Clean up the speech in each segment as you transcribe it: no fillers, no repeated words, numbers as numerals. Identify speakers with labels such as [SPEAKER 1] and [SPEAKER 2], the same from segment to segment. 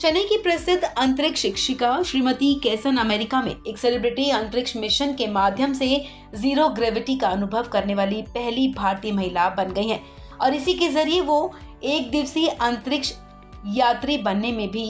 [SPEAKER 1] चेन्नई की प्रसिद्ध अंतरिक्ष शिक्षिका श्रीमती कैसन अमेरिका में एक सेलिब्रिटी अंतरिक्ष मिशन के माध्यम से जीरो ग्रेविटी का अनुभव करने वाली पहली भारतीय महिला बन गई हैं और इसी के जरिए वो एक दिवसीय अंतरिक्ष यात्री बनने में भी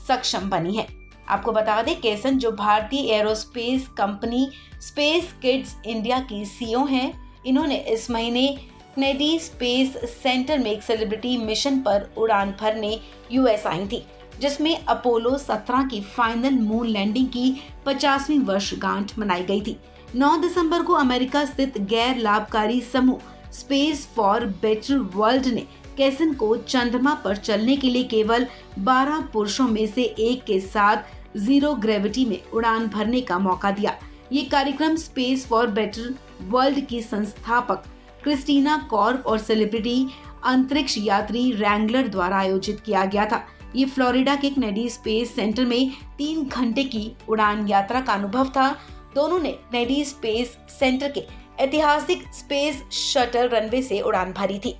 [SPEAKER 1] सक्षम बनी है। आपको बता दें, कैसन जो भारतीय aerospace company space kids India की सीईओ हैं, इन्होंने इस महीने केनेडी स्पेस सेंटर में एक सेलिब्रिटी मिशन पर उड़ान भरने यूएस आई थी, जिसमें अपोलो 17 की फाइनल मून लैंडिंग की 50वीं वर्षगांठ मनाई गई थी। 9 दिसंबर को अमेरिका स्थित गैर लाभकारी समूह स्पेस फॉर बेटर वर्ल्ड ने कैसन को चंद्रमा पर चलने के लिए केवल 12 पुरुषों में से एक के साथ जीरो ग्रेविटी में उड़ान भरने का मौका दिया। ये कार्यक्रम स्पेस फॉर बेटर वर्ल्ड की संस्थापक क्रिस्टीना कॉर्प और सेलिब्रिटी अंतरिक्ष यात्री रैंगलर द्वारा आयोजित किया गया था। ये फ्लोरिडा के केनेडी स्पेस सेंटर में 3 घंटे की उड़ान यात्रा का अनुभव था। दोनों ने केनेडी स्पेस सेंटर के ऐतिहासिक स्पेस शटल रनवे से उड़ान भरी थी।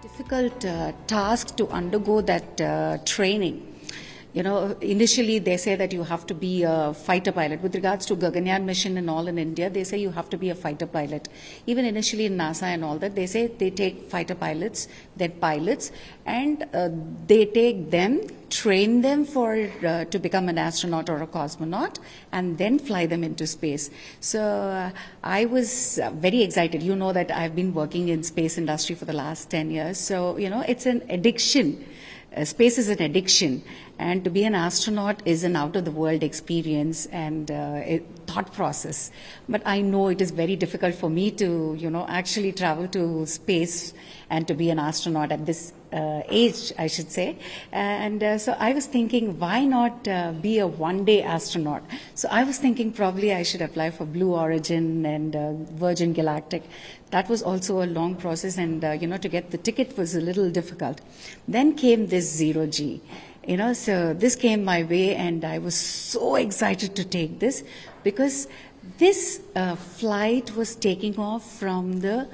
[SPEAKER 2] Difficult task to undergo that training. You know, initially they say that you have to be a fighter pilot. With regards to Gaganyaan mission and all in India, they say you have to be a fighter pilot. Even initially in NASA and all that, they say they take fighter pilots, then pilots, and they take them, train them for to become an astronaut or a cosmonaut, and then fly them into space. So I was very excited. You know that I've been working in space industry for the last 10 years. So, you know, it's an addiction. Space is an addiction, and to be an astronaut is an out-of-the-world experience and thought process. But I know it is very difficult for me to, you know, actually travel to space and to be an astronaut at this age, I should say. And so I was thinking, why not be a one-day astronaut? So I was thinking probably I should apply for Blue Origin and Virgin Galactic. That was also a long process, and you know, to get the ticket was a little difficult. Then came this Zero G. You know, so this came my way, and I was so excited to take this because this flight was taking off from the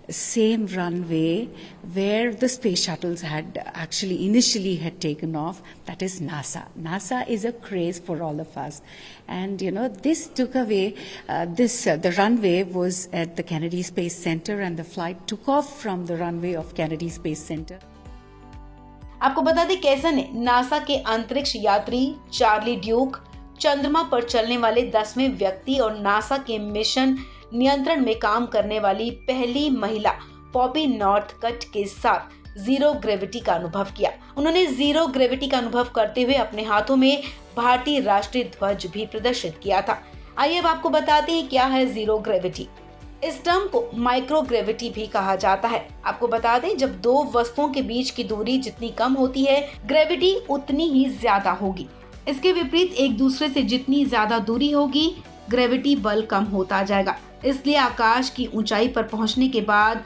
[SPEAKER 2] same runway where the space shuttles had actually initially had taken off. That is NASA. NASA is a craze for all of us, and you know, this took away the runway was at the Kennedy Space Center, and the flight took off from the runway of Kennedy Space Center.
[SPEAKER 1] आपको बता दें, कैसन ने NASA के अंतरिक्ष यात्री Charlie Duke, चंद्रमा पर चलने वाले 10वें व्यक्ति और नासा के मिशन नियंत्रण में काम करने वाली पहली महिला पॉपी नॉर्थकट के साथ जीरो ग्रेविटी का अनुभव किया। उन्होंने जीरो ग्रेविटी का अनुभव करते हुए अपने हाथों में भारतीय राष्ट्रीय ध्वज भी प्रदर्शित किया था। आइए अब आपको बताते हैं क्या है जीरो ग्रेविटी। इस टर्म को माइक्रो ग्रेविटी भी कहा जाता है। आपको बता दें, जब दो वस्तुओं के बीच की दूरी जितनी कम होती है, ग्रेविटी उतनी ही ज्यादा होगी। इसके विपरीत एक दूसरे से जितनी ज्यादा दूरी होगी, ग्रेविटी बल कम होता जाएगा। इसलिए आकाश की ऊंचाई पर पहुंचने के बाद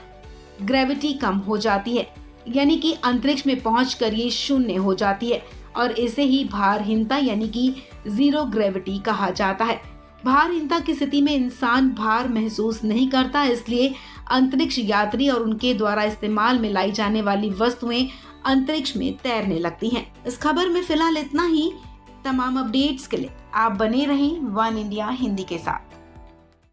[SPEAKER 1] ग्रेविटी कम हो जाती है, यानी कि अंतरिक्ष में पहुंचकर ये शून्य हो जाती है, और इसे ही भारहीनता यानी कि जीरो ग्रेविटी कहा जाता है। भारहीनता की स्थिति में इंसान भार महसूस नहीं करता, इसलिए अंतरिक्ष यात्री और उनके द्वारा इस्तेमाल में लाई जाने वाली वस्तुएं अंतरिक्ष में तैरने लगती हैं। इस खबर में फिलहाल इतना ही। तमाम अपडेट्स के लिए आप बने रहें वन इंडिया हिंदी के साथ।